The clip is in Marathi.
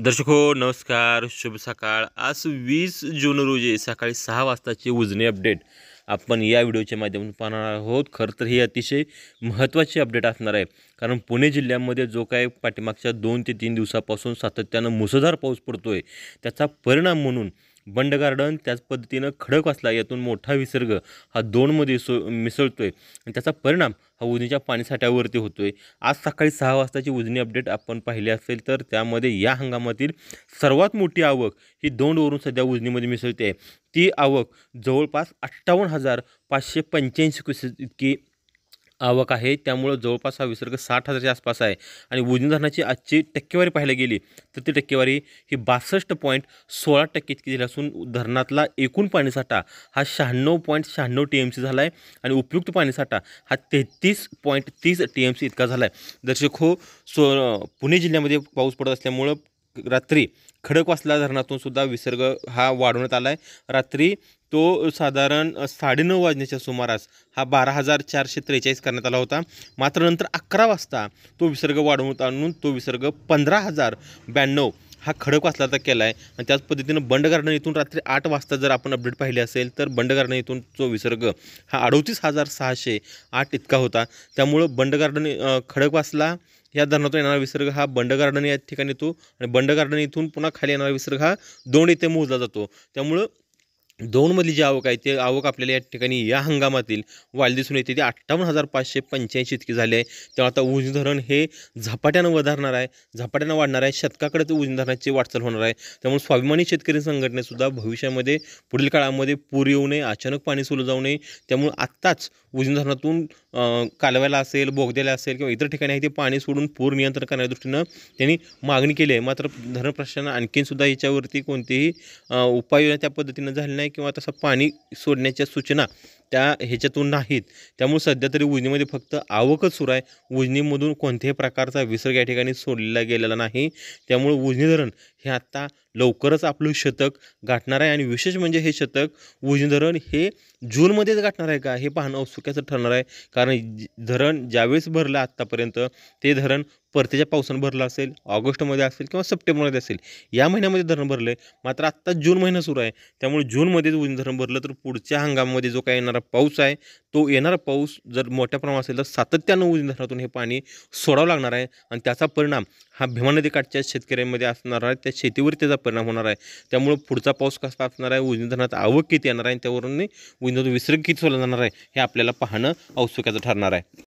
दर्शक हो नमस्कार, शुभ सकाळ। आज 20 जून रोजी सकाळी 6 वाजताची उजनी अपडेट आपण या व्हिडिओच्या माध्यमातून पाहणार आहोत। खरं तर ही अतिशय महत्त्वाची अपडेट असणार आहे, कारण पुणे जिल्ह्यामध्ये जो काय पाठीमागच्या 2 ते 3 दिवसापासून सातत्यानं मुसळधार पाऊस पडतोय, त्याचा परिणाम म्हणून बंड गार्डन त्याच पद्धतीनं खडकवासला यातून मोठा विसर्ग हा दोनमध्ये मिसळतोय आणि त्याचा परिणाम हा उजनीच्या पाणीसाठ्यावरती होतोय। आज सकाळी 6 वाजताची उजनी अपडेट आपण पाहिली असेल तर त्यामध्ये या हंगामातील सर्वात मोठी आवक ही दौंडवरून सध्या उजनीमध्ये मिसळते। ती आवक जवळपास 58,585 क्युसेस इतकी आवक आहे। त्यामुळे जवळपास हा विसर्ग 60,000च्या आसपास आहे आणि उजनी धरणाची आजची टक्केवारी पाहायला गेली तर ती टक्केवारी ही 62.16% इतकी झाली असून धरणातला एकूण पाणीसाठा हा 96.96 TMC झाला आहे आणि उपयुक्त पाणीसाठा हा 33.30 TMC इतका झाला आहे। दर्शक हो, पुणे जिल्ह्यामध्ये पाऊस पडत असल्यामुळं रात्री खडकवासला धरणातून सुद्धा विसर्ग हा वाढवण्यात आला आहे। रात्री तो साधारण 9:30 वाजण्याच्या सुमारास हा 12,443 करण्यात आला होता। मात्र नंतर 11 वाजता तो विसर्ग वाढवण्यात आणून तो विसर्ग 15,092 हा खडकवासलाचा केला आहे आणि त्याच पद्धतीनं बंड गार्डन इथून रात्री 8 वाजता जर आपण अपडेट पाहिली असेल तर बंड गार्डन इथून जो विसर्ग हा 38,608 इतका होता। त्यामुळं बंड गार्डन खडकवासला या धरणातून येणारा विसर्ग हा बंड गार्डन या ठिकाणी येतो आणि बंड गार्डन इथून पुन्हा खाली येणारा विसर्ग हा दौंड येथे मोजला जातो। त्यामुळं दौंडमधली जी आवक आहे ती आवक आपल्याला या ठिकाणी या हंगामातील वाढ दिसून येते ती 58,585 इतकी झाली आहे। तेव्हा आता उजनी धरण हे झपाट्यानं वधारणार आहे, झपाट्यानं वाढणार आहे, शतकाकडे ते उजनी धरणाची वाटचाल होणार आहे। त्यामुळे स्वाभिमानी शेतकरी संघटनेसुद्धा भविष्यामध्ये पुढील काळामध्ये पूर येऊ नये, अचानक पाणी सोडलं जाऊ नये, त्यामुळे आत्ताच उजनी धरणातून कालव्याला असेल, बोगद्याला असेल किंवा इतर ठिकाणी आहे ते पाणी सोडून पूर नियंत्रण करण्याच्या दृष्टीनं त्यांनी मागणी केली आहे। मात्र धरण प्रशासनानं आणखीनसुद्धा याच्यावरती कोणतीही उपाययोजना त्या पद्धतीनं झाली नाही किंवा तसं पाणी सोडण्याच्या सूचना त्या ह्याच्यातून नाहीत। त्यामुळे सध्या तरी उजनीमध्ये फक्त आवकच सुरू आहे, उजनीमधून कोणत्याही प्रकारचा विसर्ग या ठिकाणी सोडलेला गेलेला नाही। त्यामुळे उजनी धरण हे आत्ता लवकरच आपलं शतक गाठणार आहे आणि विशेष म्हणजे हे शतक उजनी धरण हे जूनमध्येच गाठणार आहे का हे पाहणं औत्सुक्याचं ठरणार आहे। कारण धरण ज्यावेळेस भरलं आत्तापर्यंत ते धरण परतीच्या पावसानं भरलं असेल, ऑगस्टमध्ये असेल किंवा सप्टेंबरमध्ये असेल, या महिन्यामध्ये धरण भरलं आहे। मात्र आत्ता जून महिना सुरू आहे, त्यामुळे जूनमध्येच उजनी धरण भरलं तर पुढच्या हंगामामध्ये जो काही येणारा पाऊस आहे तो येणारा पाऊस जर मोठ्या प्रमाणात असेल तर सातत्यानं उजनी धरणातून हे पाणी सोडावं लागणार आहे आणि त्याचा परिणाम हा भीमा नदीकाठच्या शेतकऱ्यांमध्ये असणार आहे, त्या शेतीवर त्याचा परिणाम होणार आहे। त्यामुळे पुढचा पाऊस कसा असणार आहे, उजनी धरणात आवक किती येणार आहे, त्यावरून उजनी धरणातून विसर्ग किती सोडला जाणार आहे हे आपल्याला पाहणं औत्सुक्याचं ठरणार आहे।